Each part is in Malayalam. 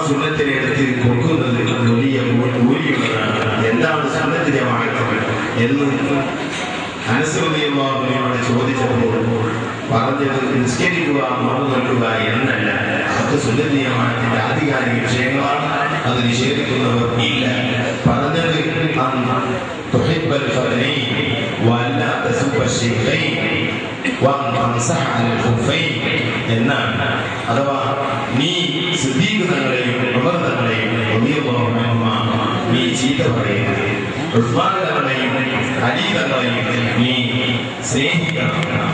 സുന്നത്തിനെ എടുത്ത് കൊടുക്കുന്നത് വലിയ കൂലിയുള്ളതാണ്. എന്താണ് സുന്നത്ത് ജമാഅത്ത് എന്ന് അനസ് റളിയല്ലാഹുവിനോട് ചോദിച്ചപ്പോൾ പറഞ്ഞത് നിസ്കരിക്കുക, നോമ്പ് നോക്കുക എന്നല്ല. അത് സുന്നത്ത് ജമാഅത്തിന്റെ ആധികാരിക വിഷയങ്ങളാണ്. അത് നിഷേധിക്കുന്നവർ ഇല്ല. പറഞ്ഞത് തുഹിബ്ബൽ ഫർനൈൻ വല തസുബ്ബ ശൈഖൈൻ വൻസഹ അലൽ ഖുഫൈൻ എന്നാണ്. അഥവാ നീ സിദ്ദീഖ് തങ്ങളെയും ഉമർ തങ്ങളെയും റളിയല്ലാഹു അൻഹുമാ നീ ചീത്ത പറയരുത്. ഉസ്മാൻ തങ്ങളെയും അലി തങ്ങളെയും നീ സ്നേഹിക്കണം.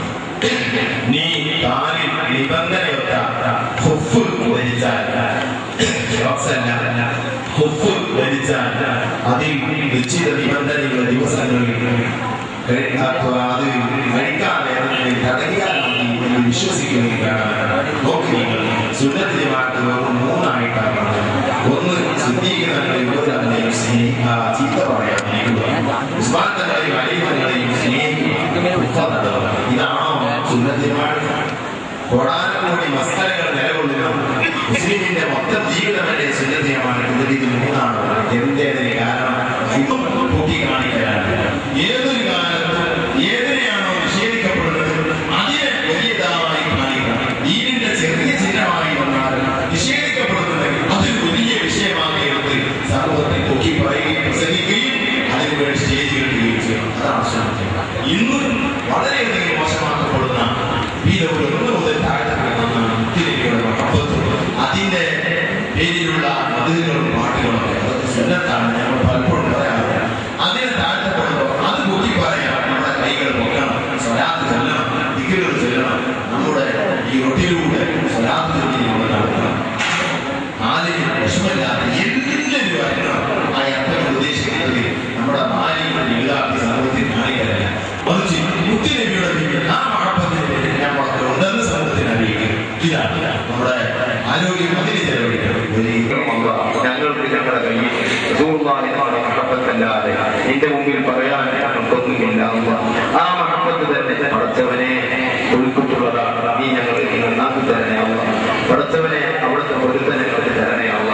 നീ താനിൽ നിബന്ധനയൊത്ത ഖുഫ് ധരിച്ചാൽ ഖുഫ് ധരിച്ചാൽ അതിൽ നിശ്ചിത നിബന്ധനയുള്ള ദിവസങ്ങളിൽ അത് കഴിക്കാതെ തടയാനാണ് വിശ്വസിക്കുന്നതാണ്. നോക്കി നിങ്ങൾ സുന്നത്ത് ജമാഅത്ത് മൂന്നായിട്ടാണ്. ഒന്ന് സിദ്ദീഖ് തങ്ങളെയും ഉമർ തങ്ങളെയും ചീത്ത പറയാതിരിക്കുക, ഉസ്മാൻ തങ്ങളെയും അലി തങ്ങളെയും സ്നേഹിക്കുക. ഇതാണോ സുന്നത്ത് ജമാഅത്ത്? കോടാനക്കോടി മസ്തലകൾ നിലകൊള്ളുന്ന മുസ്ലിമിന്റെ മൊത്തം ജീവിതമല്ലേ സുന്നത്ത് ജമാഅത്ത്? ഇത് മൂന്നാണ്. എന്തേതിന് കാരണം? ഇതും കൂട്ടി കാണിക്കാനാണ്. ഏതൊരു കാലത്ത് ഏതിനെയാണോ നിഷേധിക്കപ്പെടുന്നത് അതിനെ വലിയതായി കാണിക്കണം. ദീനിന്റെ ചെറിയ ചിഹ്നമായി വന്നാൽ നിഷേധിക്കപ്പെടുന്നത് അത് വലിയ വിഷയമാക്കി എടുത്ത് സമൂഹത്തെ പൊക്കി പറയുകയും പ്രസംഗിക്കുകയും അതിനുവേണ്ടി സ്റ്റേജ് കിട്ടുകയും ചെയ്യണം. അതാണ് സുന്നത്ത്. ഇന്ന് വളരെയധികം മോശമാക്കപ്പെടുന്ന മുതൽ താഴ്ത്തപ്പെടുന്ന അതിന്റെ പേരിലുള്ള മതങ്ങളും പാട്ടുകളും അതൊക്കെ സുന്നത്താണ്. ഞങ്ങൾ പലപ്പോഴും പറയാറില്ല. അതിനെ താഴ്ത്തപ്പെടുമ്പോൾ അത് കൂട്ടി പറയാം. നമ്മുടെ കൈകൾ പൊക്കണം, സ്വലാത്ത് ചെല്ലണം, ദിക്റുകൾ ചെല്ലണം. നമ്മുടെ ഈ റൊട്ടിലൂടെ സ്വലാത്ത് ചെല്ലിലൂടെ നടക്കണം. ആരെയും വിഷമില്ലാതെ എല്ലാവരും അറിയണം. ആ അർത്ഥം ഉദ്ദേശിക്കുന്നത് നമ്മുടെ മാലിന്യ എഴുതാത്ത സമൂഹത്തിൽ കാണിക്കാനല്ല, മറിച്ച് മുത്തുനബിയുടെ ആ മഹബത്തിന് ഞമ്മൾക്ക് ഉണ്ടെന്ന് സമൂഹത്തിന് അറിയിക്കും. ഇതാണ് നമ്മുടെ ആരോഗ്യം. അതിന് ചെലവഴിക്കണം. ഞങ്ങൾക്ക് ഞങ്ങളുടെ കയ്യിൽ മഹബത്തല്ലാതെ നിന്റെ മുമ്പിൽ പറയാൻ ഞങ്ങൾക്കൊന്നുമില്ല. ആ മഹബത്ത് തന്നെ പടച്ചവനെ ഒഴുക്കത്തുള്ളതാണ്. നീ ഞങ്ങൾക്ക് നന്നാക്കി തരണേ അല്ല. പടച്ചവനെ അവിടുത്തെ പൊരുത്തനങ്ങൾക്ക് തരണേ അല്ല.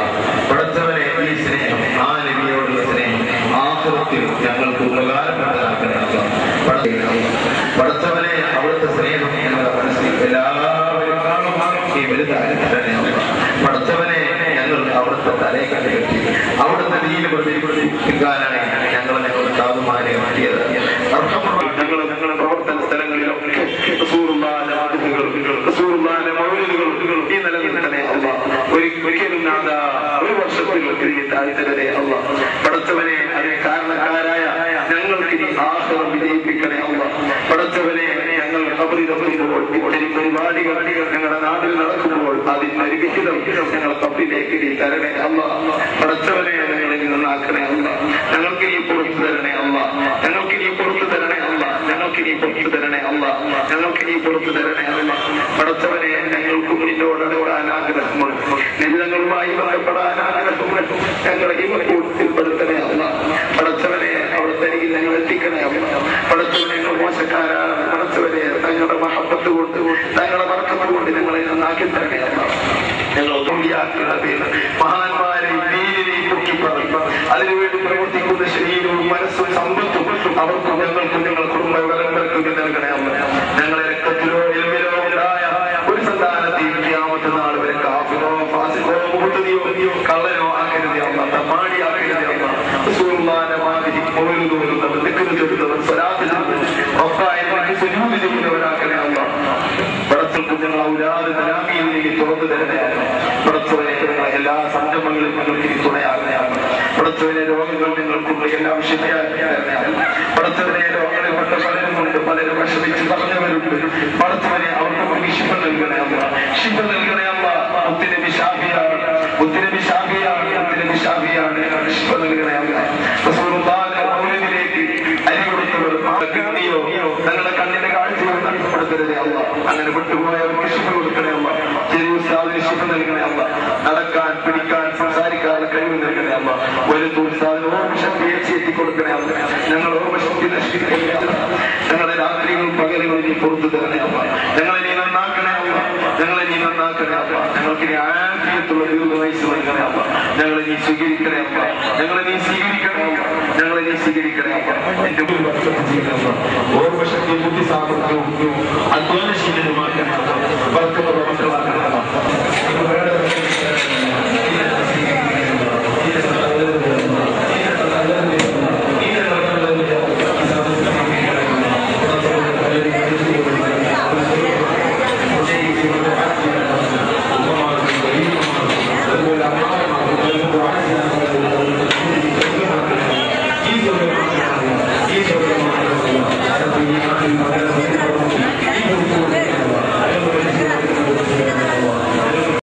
പടച്ചവനെ ഈ സ്നേഹം, ആ നബിയോടുള്ള സ്നേഹം ആഖിറത്തിൽ ഞങ്ങൾക്ക് ഉപകാരപ്പെട്ടതാക്കണേ അല്ല. പടച്ചവനെ അവിടുത്തെ സ്നേഹം ഞങ്ങളുടെ മനസ്സിൽ എല്ലാവരും കാണുവാൻ വലുതായി തരണേ അല്ല. പടച്ചവനെ ഞങ്ങൾ അവിടുത്തെ തലയെ കണ്ടുകെട്ടി അവിടുത്തെ നീല് പ്രതികാരാണ് ഞങ്ങളുടെ സാധുമാനെ മാറ്റിയത്. ഞങ്ങളുടെ പ്രവർത്തന സ്ഥലങ്ങളിലൊക്കെ ഈ നിലനിൽക്കണേ അല്ല. ഒരിക്കലും ഒരു വർഷത്തിൽ താഴ്ത്തരേ അല്ല. പടച്ചവനെ അതിന് കാരണക്കാരായ ഞങ്ങൾക്ക് ഇനി ആഹ്റം വിജയിപ്പിക്കണേ അല്ല. പടച്ചവനെ ഞങ്ങൾ കബറിലെത്തുമ്പോൾ ഇത്തരം പരിപാടികൾ ഞങ്ങളുടെ നാട്ടിൽ നടക്കുമ്പോൾ അതിന്റെ ഒരു വിഹിതം ഞങ്ങൾ കബറിലേക്ക് ഇനി തരണേ അല്ല. പടച്ചവനെ ഞങ്ങളിൽ നന്നാക്കണേ അല്ല. ഞങ്ങൾക്ക് ഇനി പുറത്തു തരണേ അല്ല. ഞങ്ങൾക്ക് ഇനി പുറത്തു തരണേ അല്ല. ഞങ്ങൾക്ക് ഇനി പുറത്തു തരണേ അല്ല. ഞങ്ങൾക്ക് ഇനി പുറത്തു തരണേ അല്ല. പടച്ചവനെ ഞങ്ങൾക്ക് നിന്നോട് അടുക്കാൻ ആഗ്രഹമുണ്ട്. നിബിധങ്ങളുമായി ബന്ധപ്പെടാൻ ആഗ്രഹമുണ്ട്. ഞങ്ങളെ ഈ കൂട്ടത്തിൽപ്പെടുത്തണേ അല്ല. പടച്ചവനെ അവിടുത്തെ അരികിൽ ഞങ്ങൾ എത്തിക്കണേ അല്ല. പടച്ചവനെ ഞങ്ങൾ മോശക്കാരാണ്. പടച്ചവനെ തങ്ങളുടെ മഹബത്ത് കൊണ്ട് തങ്ങളുടെ വർക്കത്ത് കൊണ്ട് ഞങ്ങളെ നന്നാക്കി തരണേ അല്ല. ഞങ്ങൾ മഹാന്മാരെ ദീനിനെയും പൊക്കിപ്പറയും അതിനുവേണ്ടി പ്രവർത്തിക്കുന്ന ശരീരവും മനസ്സും സമ്പത്തും അവർക്കും ഞങ്ങൾക്കും ഞങ്ങൾ കുടുംബവർക്കും നൽകണേ അല്ല. ഞങ്ങളെ രക്തത്തിലോ എൽമിലോ ഉണ്ടായ ഒരു സന്താനത്തെയും ഖിയാമത്ത് നാൾ വരെ കാഫിറോ ഫാസിഖോ മുബ്തദിയോ കള്ളനോ ആക്കരുതേ അല്ല. തമ്മാടിയാക്കരുതേ അല്ല. റസൂലുള്ളാഹിന്റെ മാതിരി മൗലിദ് ഓതുന്നവർ, ദിക്ർ ചൊല്ലുന്നവർ, സ്വലാത്ത് ചൊല്ലുന്നവർ, റബ്ബായിലേക്ക് സുജൂദ് ചെയ്യുന്നവരാക്കണേ അല്ല. പടച്ചവൻ ഞങ്ങൾ ഔലാദ് തലാമീനിലേക്ക് തുറന്നു തരണേ അല്ല. പടച്ചവനെ എല്ലാ സംരംഭങ്ങളിലും ഞങ്ങൾക്ക് ഇനി തുണയാകണേ അല്ല. പടച്ചവനെ രോഗങ്ങൾ നിങ്ങൾക്കുള്ള എല്ലാ വിഷയമാകണേ. പടച്ചവനെ രോഗങ്ങളിൽ പെട്ട പലരും കൊണ്ട് പലരും വിഷമിച്ച് പറഞ്ഞവരുണ്ട്. പടച്ചവനെ അവർക്ക് ശിഫ നൽകണേ അല്ല. ശിഫ നൽകണേ അല്ല. മുത്തുനബി ഷാഫിയാണ്, മുത്തുനബി ഷാഫിയാണ്, മുത്തുനബി ഷാഫിയാണ്. ശിഫ നൽകണേ അല്ല. റസൂലുള്ളാഹിന്റെ മൗലിദിലേക്ക് അരി കൊടുത്തവർ തങ്ങളുടെ കണ്ണിന്റെ കാഴ്ചകൾ നഷ്ടപ്പെടുത്തരുതേ അല്ല. അങ്ങനെ വിട്ടുപോയവർക്ക് ശിഫ കൊടുക്കണേ അല്ല. ചെറിയ ഉസ്താദിന് ശിഫ നൽകണേ അല്ല. നടക്കാൻ, പിടിക്കാൻ, സംസാരിക്കാനുള്ള കഴിവ് നൽകണേ അല്ല. വലുത് ഉസ്താദിന് ഓർമ്മശക്തി എത്തി കൊടുക്കണേ അല്ല. ഞങ്ങൾ ഓർമ്മശക്തി നശിപ്പിക്കണേ അല്ല. ഞങ്ങളുടെ രാത്രികളും പകലുകളും നീ പുറത്തു തരണേ അല്ല. ഞങ്ങളെ നീ നന്നാക്കണേ അല്ല. ഞങ്ങളെ നീ നന്നാക്കണേ അപ്പ. ഞങ്ങൾക്ക് നീ ആരോഗ്യത്തുള്ള ദീർഘവയസ്സ് നൽകണേ അപ്പ. ഞങ്ങളെ നീ സ്വീകരിക്കണേ അപ്പ. ഞങ്ങളെ നീ സ്വീകരിക്കണേ അപ്പ. ഞങ്ങളെ നീ സ്വീകരിക്കണേ അപ്പ. എന്റെ ഓർമ്മ ശക്തി ബുദ്ധി സാമർത്ഥ്യവും അധ്വാനശീലനും